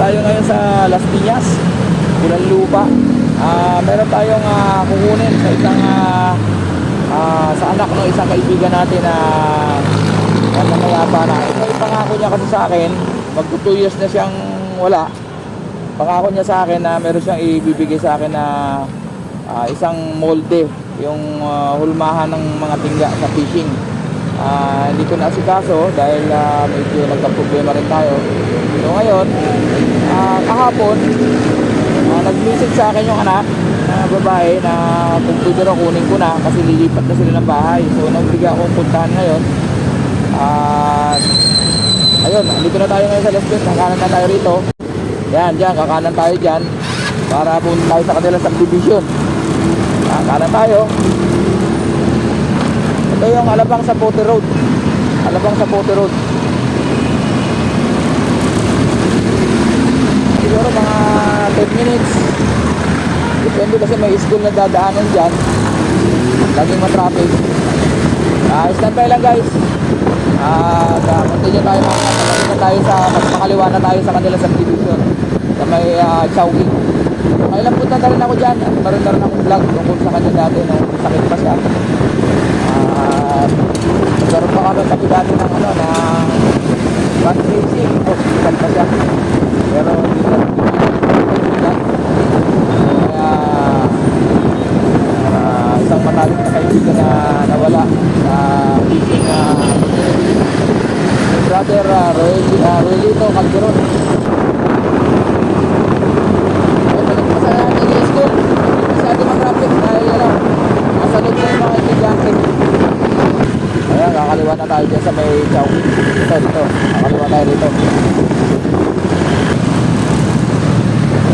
tayo ngayon sa Las Piñas, Muntinlupa. Meron tayong kukunin sa isang sa anak ng isang kaibigan natin na mayapa na. Ito yung pangako niya kasi sa akin, magto 2 years na siyang wala. Pangako niya sa akin na meron siyang ibibigay sa akin na isang molde, yung hulmahan ng mga tingga sa fishing. Hindi ko naasikaso dahil medyo nagka-problema rin tayo. So ngayon, kahapon, nag-message sa akin yung anak na babae na kung pwede rin kunin ko na kasi lilipat na sila ng bahay. So nagbigay akong puntahan ngayon. Ayun, dito na tayo ngayon sa Las Piñas. Kakanan na tayo rito. Yan, dyan, kakanan tayo dyan para punta tayo sa kanilang subdivision. Kakanan tayo. Ito yung Alabang Zapote Road. Alabang Zapote Road. Siguro mga 10 minutes. Depende kasi may school na dadaanan dyan. Laging matraffic. Stand by lang guys. Continue tayo, tayo sa mas makaliwa na tayo sa kanila subdivision. Sa may Chowking. Kailan punta na rin ako dyan. At meron na rin akong vlog tungkol sa kanya dati nung sakit pa siya. Nagkaroon pa kami sabi dati ng ano na back racing. Hospital pa siya. Pero hindi na isang matalik na kaibigan na nawala sa fishing brother Roelito Calderon. Masaya natin yung school. Masyado mag-traffic dahil masalog na yung mga estudyante. Ayan, kakaliwa na tayo dyan sa may Chowking. Dito, kakaliwa tayo dito.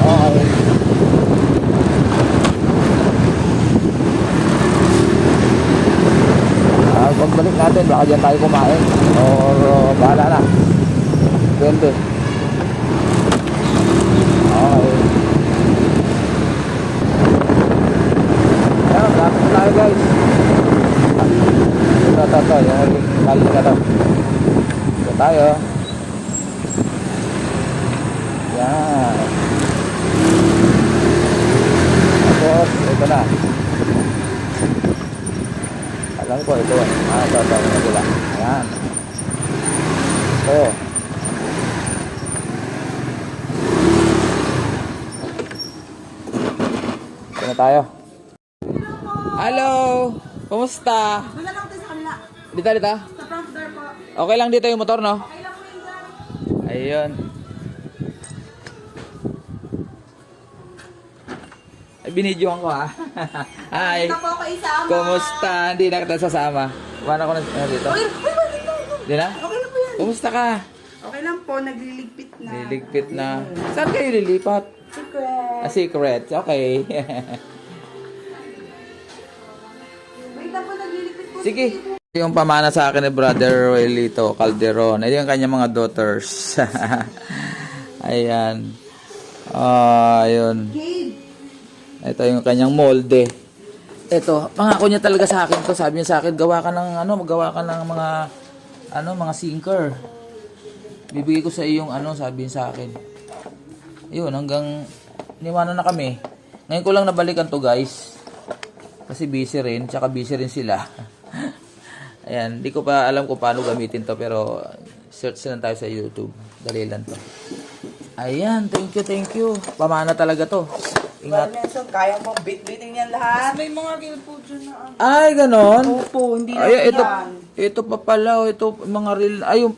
Okay. Pagbalik natin, baka dyan tayo kumain or bahala na. Depende. Okay. Ayan, lapit na tayo guys. Ito, yung huling kali na ito. Ito tayo. Yan. Tapos, ito na. Alam ko, ito. Ito, nagula. Ayan. Ito. Ito na tayo. Hello! Kumusta? Doon na lang tayo sa kanila. Dito. Sa front door po. Okay lang dito yung motor, no? Okay lang po yun dyan. Ayun. Ay, binidyohan ko ha. Hi. Dito po ako isama. Kumusta? Hindi na kita sasama. Wala ko na dito. Okay, bakit na? Hindi na? Okay na po yan. Kumusta ka? Okay lang po, nagliligpit na. Liligpit na. Saan kayo lilipat? Secret. Secret. Okay. Wait na po, nagliligpit po. Sige. Yung pamana sa akin ni Brother Roelito Calderon. Ito yung kanyang mga daughters. Ayan. Ayun. Cade. Ito yung kanyang molde. Ito, pangako niya talaga sa akin to. Sabi niya sa akin, gawa ka ng mga sinker. Bibigay ko sa iyo yung sabi niya sa akin. Ayun, hanggang niwanan na kami. Ngayon ko lang nabalikan to, guys. Kasi busy rin, tsaka busy rin sila. Ayan, di ko pa alam kung paano gamitin to, pero search lang tayo sa YouTube. Dali lang to. Ayan, thank you. Pamana talaga to. Ingat. Nelson, kaya mong bit-bitin yan lahat. May mga reel po dyan na Ay, ganon? Opo, hindi na Ay, ito, yan. ito pa pala, ito mga real, ay, yung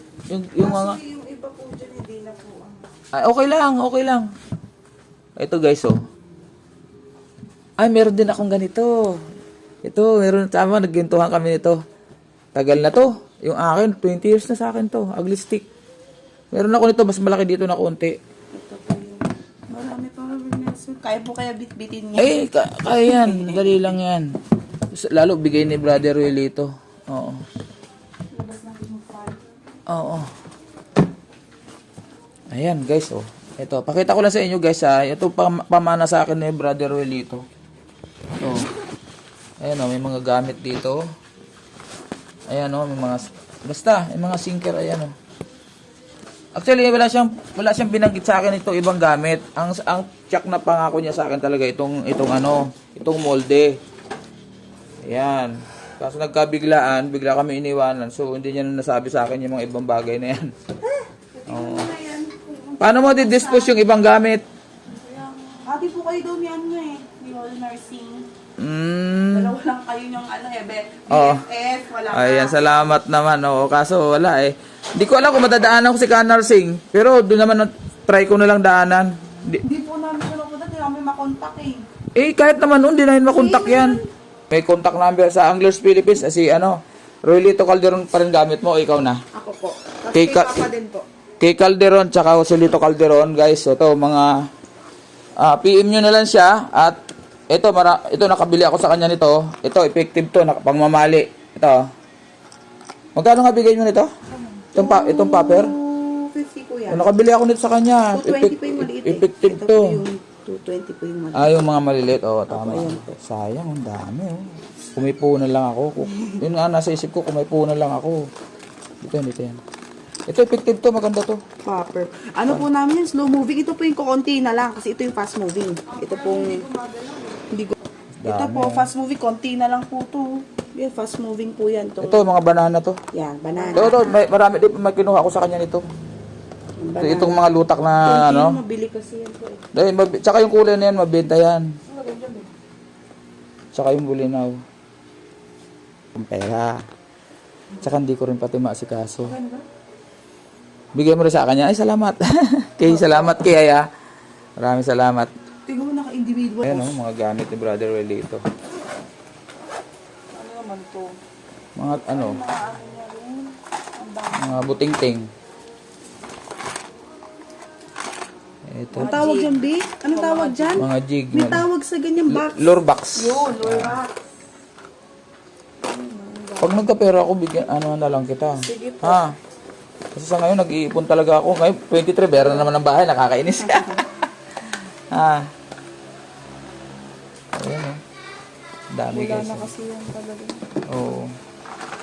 mga, Kasi yung iba po dyan, hindi na po. ay, okay lang. Ito guys, oh. Ay, meron din akong ganito. Ito, meron, tama, naggintuhan kami nito. Tagal na to. Yung akin, 20 years na sa akin to. Ugly stick. Meron ako nito, mas malaki dito na konti. Ito po yung, marami pa rin Nelson. Kaya po kaya bit-bitin niya. Eh, kaya yan. Dali lang yan. Lalo, bigay ni Brother Roelito. Oo. Oo. Ayan, guys, oh. Ito, pakita ko lang sa inyo, guys, ha. Ito, pamana sa akin ni Brother Roelito. Ito. Ayan, oh, may mga gamit dito. Ayan, oh, may mga, basta, may mga sinker, ayan, oh. Actually, wala siyang binanggit sa akin itong ibang gamit. Ang check na pangako niya sa akin talaga itong molde. Ayan. Kaso nagkabiglaan, bigla kami iniwanan. So, hindi niya na nasabi sa akin yung mga ibang bagay na yan. Oo. Paano mo didispose yung ibang gamit? Ate po kayo daw ni ano eh. Ni wall nursing. Dalawa lang kayo yung ano eh. Oo. BFF, wala ka. Ayan, salamat naman. Oo, kaso wala eh. Hindi ko alam kung madadaanan ko si Kanarsing. Pero doon naman, try ko na lang daanan. Hindi po namin siya napunta. Hindi namin makontak eh. Kahit naman noon, di na yun makontak yan. May contact number sa Anglers Philippines. Si Roelito Calderon pa rin gamit mo o ikaw na? Ako po. Tapos Kay kay Ka- Papa din po. Kay Calderon, tsaka Joselito Calderon, guys. Ito, mga PM nyo na lang siya. At ito, nakabili ako sa kanya nito. Ito, effective to, pangmamali. Ito. Magkano nga bigay nyo nito? Itong paper? 250 po yan. Nakabili ako nito sa kanya. 220 po yung maliit eh. Effective Ito to. po yung 220 po yung maliit. Yung mga maliliit. Oo, tama. Ayan. Sayang, ang dami. Oh. Kumipunan lang ako. Yun nga, nasa isip ko, kumipunan lang ako. Dito yan. Ito, effective to. Maganda to. Popper. Ano po namin yan? Slow moving. Ito po yung kukunti na lang kasi ito yung fast moving. Ito pong hindi ko. Ito Dami, po, fast moving. Konti na lang po to. Yeah, fast moving po yan. To. Ito, mga banana to. Yan, banana. Ito, marami din. May kinuha ko sa kanya nito. Banana. Itong mga lutak na, Konti ano. mabili kasi yan po eh. Dahil, tsaka yung kulay na yan, mabenta yan. Tsaka yung bulinaw. Ang pera. Tsaka hindi ko rin pati maasikaso. Bigay mo rin sa kanya. Ay, salamat. Salamat kay Aya. Maraming salamat. Tingnan mo naka-individual. Ayan o, mga gamit ni Brother Welito. Ano naman to? Mga ano, Mga ano niya rin. Ang dami. mga buting-ting. Ito. Ang tawag dyan, B? Anong tawag dyan? Mga jig. May tawag sa ganyan box. Lure box. Yun, lure box. Pag nagkapera ako, bigyan, ano na lang kita. Sige po. Ha? Kasi sa ngayon, nag-iipon talaga ako. Ngayon, 23, bera naman ng bahay. Nakakainis ka. Ha? Ayan o. Dami Wala guys. na kasi yan talaga. Oo.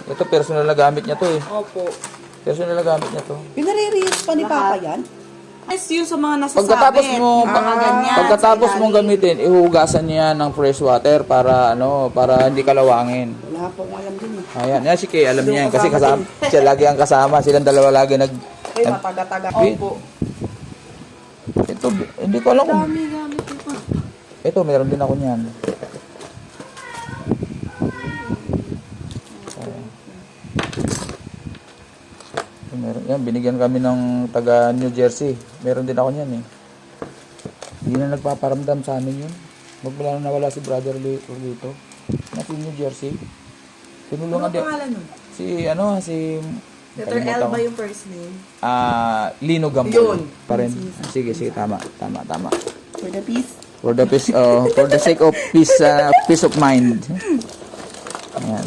Ito, personal na gamit niya to eh. Opo. Personal na gamit niya to. Pinare-reuse pa ni Papa yan? Yes, yun sa mga nasasabi. Pagkatapos mong gamitin, ihugasan niya ng fresh water para hindi kalawangin. Wala po alam din eh. Ayan, si Kay, alam niya yan kasi kasama, siya lagi ang kasama, silang dalawa lagi Ay, mataga-taga. Wait. Opo. Ito, hindi ko alam kung, Dami gamit ito. ito, meron din ako niyan. Meron, yan, binigyan kami ng taga New Jersey. Meron din ako niyan eh. Hindi na nagpaparamdam sa amin yun. Magmula na nawala si Brother Lito. Nasa New Jersey. Tinulungan din. pangalan nun? Si Letter L kalimutan ba ko. yung first name? Lino Gambol. Yun. Pa rin. Sige, tama. For the peace? For the peace, for the sake of peace of mind. Ayan.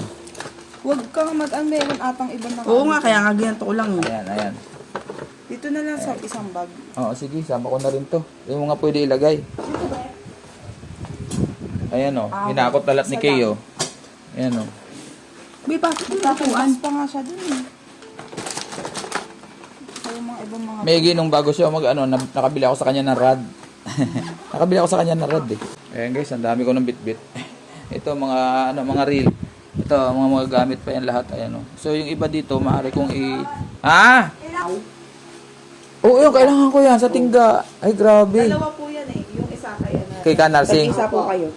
Huwag kang meron atang ibang nakaano. Oo nga, kaya nga ginanto ko lang. Ayan. Dito na lang sa isang bag. Oo, sige, sama ko na rin to. Yung mga pwede ilagay. Ayan o, hinakot talat ni Kay o. Ayan o. May tapuan pa nga siya dun eh. Kaya mga ibang mga... May ginong bago siya nakabili ako sa kanya ng rad. Nakabili ako sa kanya ng rad eh. Ayan guys, ang dami ko ng bit-bit. Ito mga reel. Ito, mga gamit pa yan lahat. Ayan o. So yung iba dito, maaari kong Oo, yung kailangan ko yan sa tingga. Ay, grabe. Dalawa po yan eh. Yung isa kaya na... Kay Kanarsing. Isa po kayo.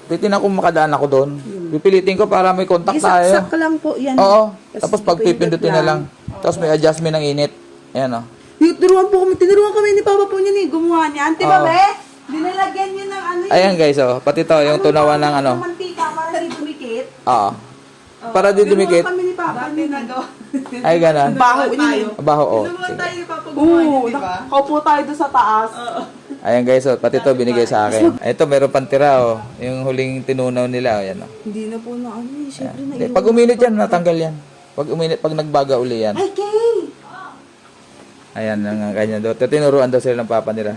Titin ako makadaan ako doon. Pipilitin ko para may contact tayo. Isak lang po yan. Oo. Tapos pag pipindutin na lang. Tapos may adjustment ng init. Ayan o. Tinuruan kami ni Papa po niyan eh. Gumawa niyan. Di ba, Oo. be? Dinalagyan niyo ng ano yun. Ayan guys, pati to yung tunawan ng Ng mantika para di dumikit. Oo. Para di dumikit. Tinuruan kami ni Papa. Ay, ganun. Baho niyo. Baho, oo. Sige. Oo. Nakaupo tayo doon sa taas. Ayan guys, pati to binigay sa akin. Ito, meron pang tira, yung huling tinunaw nila, ayan. Hindi na po na ano eh. Siyempre na Hindi, pag uminit yan, natanggal yan. Pag nagbaga uli yan. Ay, Kay! Ayan, ang kanya daughter. Tinuruan daw sila ng papa nila.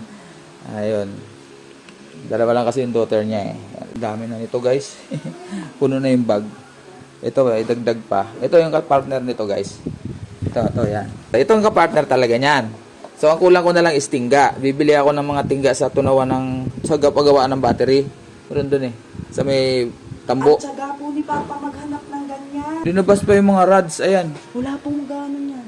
Ayun. Dalawa lang kasi yung daughter niya eh. Dami na nito guys. Puno na yung bag. Ito, idagdag pa. Ito yung partner nito guys. Ito, yan. Ito ang kapartner talaga niyan. So, ang kulang ko na lang is tingga. Bibili ako ng mga tingga sa tunawan sa paggawa ng battery. Meron dun eh. Sa may tambo. At syaga po ni Papa maghanap ng ganyan. Linabas pa yung mga rods. Ayan. Wala pong gano'n yan.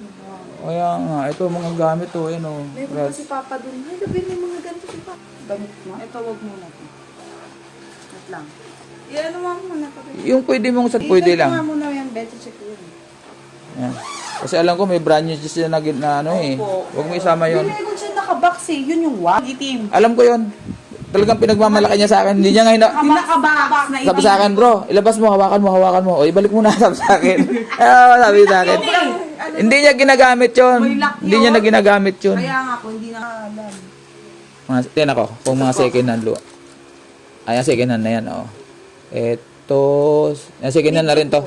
Kaya nga, ito mga gamit to. Ayan o. Meron pa si Papa dun. Ay, gabi may mga ganito si Papa. Gamit na? Ito, wag muna. Wait lang. Yan, ano muna pa. Yung pwede mong sa pwede Ito nga lang. muna yan. Better check yun. Ayan. Kasi alam ko may brand new sila na ano eh. Huwag mo isama yun. Hindi ko siya nakabox eh. Yun yung wag. Itim. Alam ko yun. Talagang pinagmamalaki niya sa akin. Hindi niya nga Nakabox na sabi sa akin, bro, ilabas mo, hawakan mo. O, ibalik mo na, sabi sa akin. Sabi sa akin. Hindi niya ginagamit yun. Hindi niya na ginagamit yun. Kaya nga po, hindi na alam. Tiyan ako, kung mga second hand luwa. Ayan, second hand na yan, oh. Ito, second hand na rin to.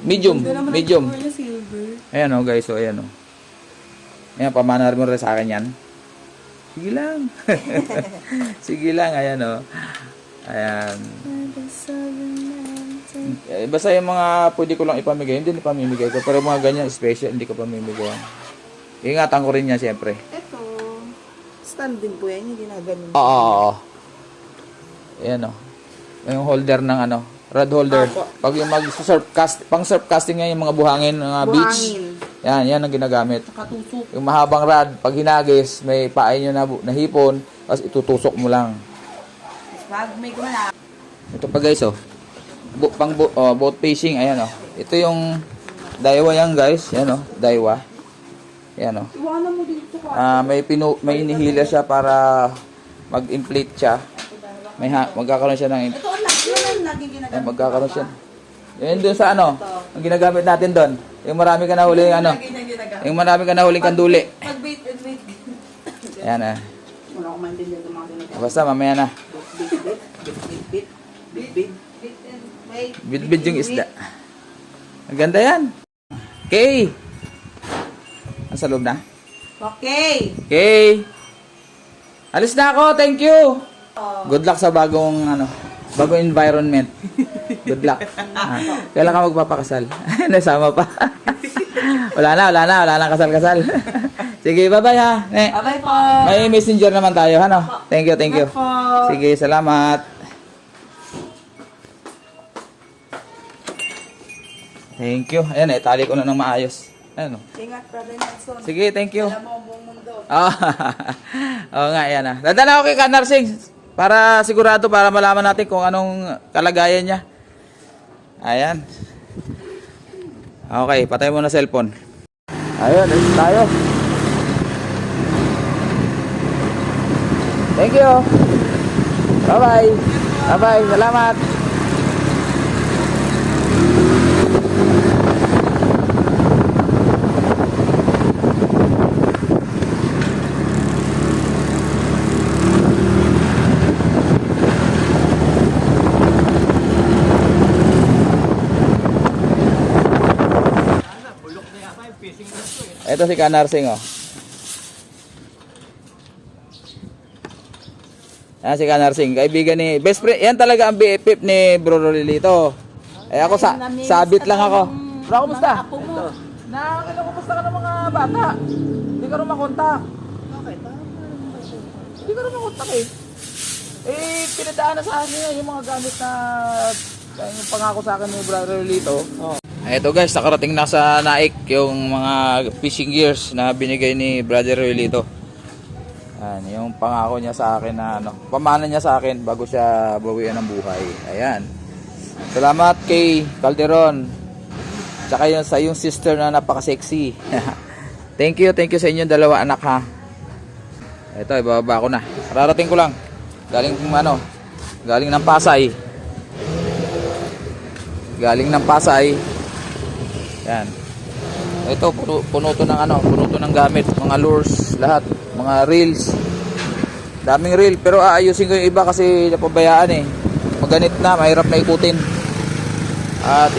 Medium. Ayan, oh, guys, so, ayan, oh. Ayan, pamanar mo rin sa akin yan. Sige lang. Sige lang, ayan, oh. Ayan. Basta yung mga pwede ko lang ipamigay, hindi ipamimigay ko. Pero mga ganyan, special, hindi ko pamimigay. Ingatan ko rin niya, siyempre. Ito, stand din po yan, hindi na ganun. Oo. Ayan, oh. Yung holder ng ano, rod holder. Pag yung pang surf casting nga yung mga buhangin, mga beach. Yan ang ginagamit. Katusok. Yung mahabang rod, pag hinagis, may paay nyo na hipon, tapos itutusok mo lang. Pag may kumala. Ito pa guys, oh. Boat fishing, ayan, oh. Ito yung Daiwa yan guys, yan, oh. Daiwa. Ayan, oh. Iwanan mo dito ka. May inihila siya para mag-inflate siya. Magkakaroon siya ng Ito ang laging ginagamit. magkakaroon siya. Yun doon sa ano, ang ginagamit natin doon. Yung marami ka na huling ano. Yung marami ka na huling kanduli. Pag wait. Ayan, ah. Wala ko maintindihan ng mga ganito. Basta mamaya na. Wait. Bid yung isda. Ang ganda yan. Okay. Nasa loob na? Okay. Okay. Alis na ako. Thank you. Good luck sa bagong environment. Good luck. Kailan ka magpapakasal? Nasama pa. wala na kasal-kasal. Sige, bye-bye ha. Bye-bye po. May messenger naman tayo, ano? Thank you. Bye po. Sige, salamat. Thank you. Ayan, tali ko na ng maayos. Ano? Ingat, Brother Nelson. Sige, thank you. Alam mo ang buong mundo. Oo nga, ayan ah. Dadala ako kay Kanarsing para sigurado, para malaman natin kung anong kalagayan niya. Ayan. Okay, patay mo na cellphone. Ayun, alis tayo. Thank you. Bye-bye. Bye-bye. Salamat. Ito si Kanarsing, oh. Yan si Kanarsing, kaibigan ni best friend. Yan talaga ang BFF ni Bro Rolilito. Eh ako sabit lang ako. Bro, kumusta? Kumusta ka ng mga bata? Hindi ka rin makontak. Hindi ka rin makontak eh. Pinadaan na sa akin yung mga gamit na yung pangako sa akin ni Bro Rolilito. Ito guys, nakarating na sa Naik yung mga fishing gears na binigay ni Brother Rolito. Yung pangako niya sa akin na pamana niya sa akin bago siya bawian ng buhay. Ayan. Salamat kay Calderon. Tsaka yun sa yung sister na napaka-sexy. Thank you sa inyong dalawa anak ha. Ito, ibababa ko na. Kararating ko lang. Galing ng Pasay. Yan. Ito puno to ng gamit, mga lures, lahat, mga reels. Daming reel, pero aayusin ko yung iba kasi napabayaan eh. Maganit na, mahirap na ikutin. At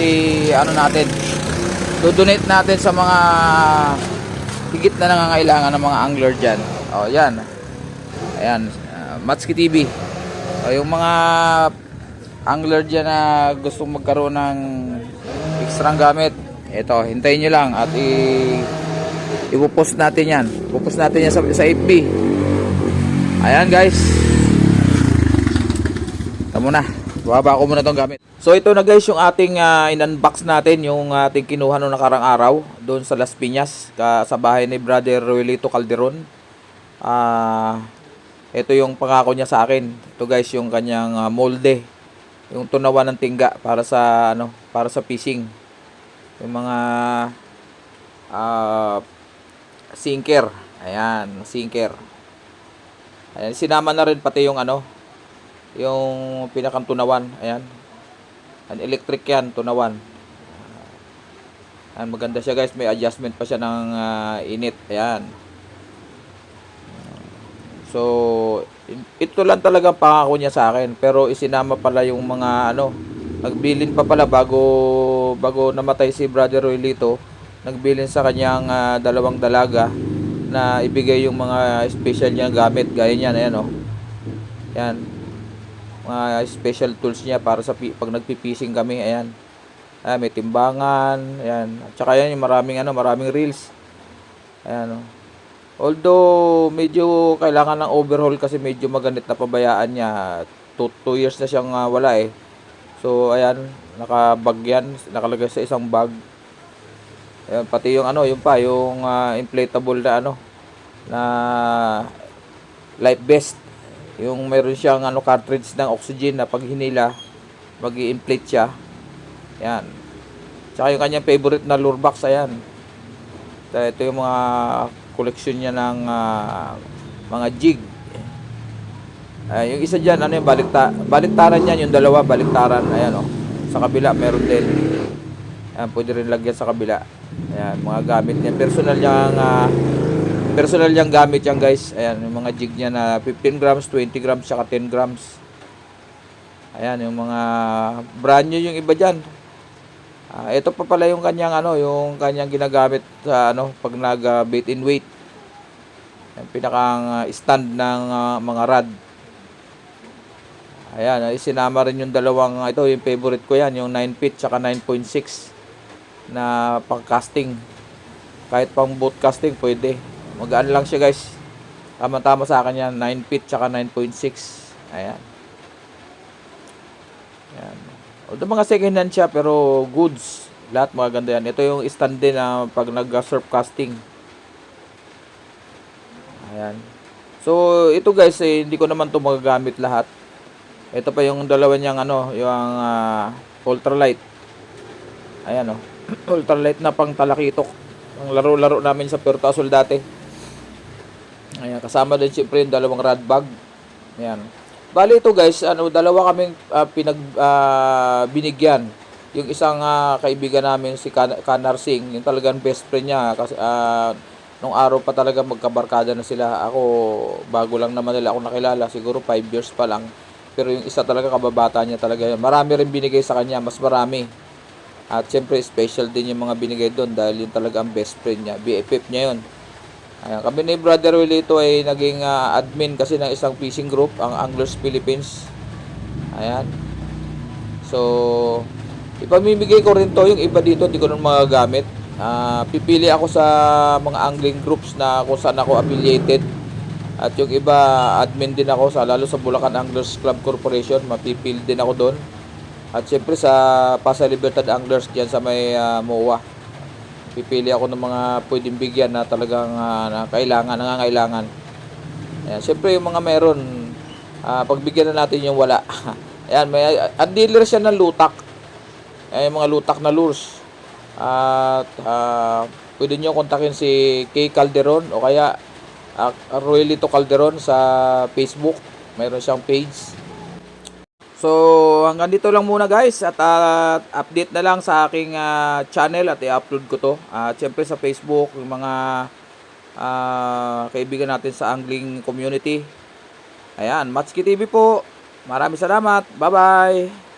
do-donate natin sa mga higit na nangangailangan ng mga angler diyan. Oh, yan. Ayan, Matski TV. Yung mga angler diyan na gustong magkaroon ng ekstrang gamit, Ito, hintayin nyo lang at ipopost natin yan. Ipopost natin yan sa FB. Ayan guys. Ito muna. Bababa ko muna tong gamit. So ito na guys yung ating in-unbox natin. Yung ating kinuha noong nakarang araw. Doon sa Las Piñas. Sa bahay ni Brother Roelito Calderon. Ito yung pangako niya sa akin. Ito guys yung kanyang molde. Yung tunawan ng tingga para sa fishing. Yung mga sinker. Ayan, sinker. Ayan, sinama na rin pati yung yung pinakang tunawan. Ayan. An electric yan, tunawan. Ayan, maganda siya guys. May adjustment pa siya ng init. Ayan. So, ito lang talaga pangako niya sa akin. Pero isinama pala yung mga nagbilin pa pala bago namatay si Brother Roelito. Nagbilin sa kanyang dalawang dalaga na ibigay yung mga special niya gamit. Gaya niyan, ayan Yan. Mga special tools niya para sa pag nagpipising kami, ayan. May timbangan, ayan. At saka yan yung maraming reels. Ayan Although medyo kailangan ng overhaul kasi medyo maganit na pabayaan niya. 2 years na siyang wala eh. So ayan, nakabag yan, nakalagay sa isang bag. Ayan, pati yung yung inflatable na life vest. Yung meron siyang cartridge ng oxygen na pag hinila, mag-i-inflate siya. Ayan. Tsaka yung kanyang favorite na lure box, ayan. Ito yung mga collection niya ng mga jig. Yung isa dyan, yung baliktaran yan, yung dalawa, baliktaran. Ayan sa kabila, meron din. Ayan, pwede rin lagyan sa kabila. Ayan, mga gamit niya. Personal niyang gamit yan guys. Ayan, yung mga jig niya na 15 grams, 20 grams, saka 10 grams. Ayan, yung mga brand new yung iba dyan. Ito pa pala yung kanyang yung kanyang ginagamit sa pag nag bait and weight. Yung pinakang stand ng mga rod. Ayan, isinama rin yung dalawang ito, yung favorite ko yan, yung 9 feet saka 9.6 na pang casting. Kahit pang boat casting pwede. Magaan lang siya guys. Tama-tama sa akin yan, 9 feet saka 9.6. Ayan. Ayan. Although mga second hand siya pero goods. Lahat maganda yan. Ito yung stand din na pag nag-surf casting. Ayan. So ito guys hindi ko naman to magagamit lahat. Ito pa yung dalawa niyang yung ultralight. Ayan ultralight na pang talakitok. Ang laro-laro namin sa Puerto Azul dati. Ayan, kasama din siyempre yung dalawang rod bag. Ayan. Bali ito guys, dalawa kaming binigyan. Yung isang kaibigan namin si Kanar Singh, yung talagang best friend niya kasi nung araw pa talaga magkabarkada na sila. Ako bago lang naman nila ako nakilala, siguro 5 years pa lang. Pero yung isa talaga kababata niya talaga yun. Marami rin binigay sa kanya, mas marami. At syempre special din yung mga binigay doon dahil yun talaga ang best friend niya, BFF niya yun. Ayan, kami ni Brother Roelito ay naging admin kasi ng isang fishing group, ang Anglers Philippines. Ayan. So, ipamimigay ko rin to. Yung iba dito, hindi ko nun magagamit. Pipili ako sa mga angling groups na kung saan ako affiliated. At yung iba, admin din ako lalo sa Bulacan Anglers Club Corporation. Mapipili din ako doon. At syempre sa Pasay Libertad Anglers dyan sa may MOA. Pipili ako ng mga pwedeng bigyan na talagang nangangailangan. Ayan, syempre yung mga meron, pagbigyan na natin yung wala. Ayan, ang dealer siya ng lutak. Ayan, yung mga lutak na lures. At pwede nyo kontakin si Kay Calderon o kaya Roelito Calderon sa Facebook. Mayroon siyang page. So, hanggang dito lang muna guys at update na lang sa aking channel at i-upload ko to. At syempre sa Facebook, yung mga kaibigan natin sa angling community. Ayan, Matsuki TV po. Maraming salamat. Bye-bye.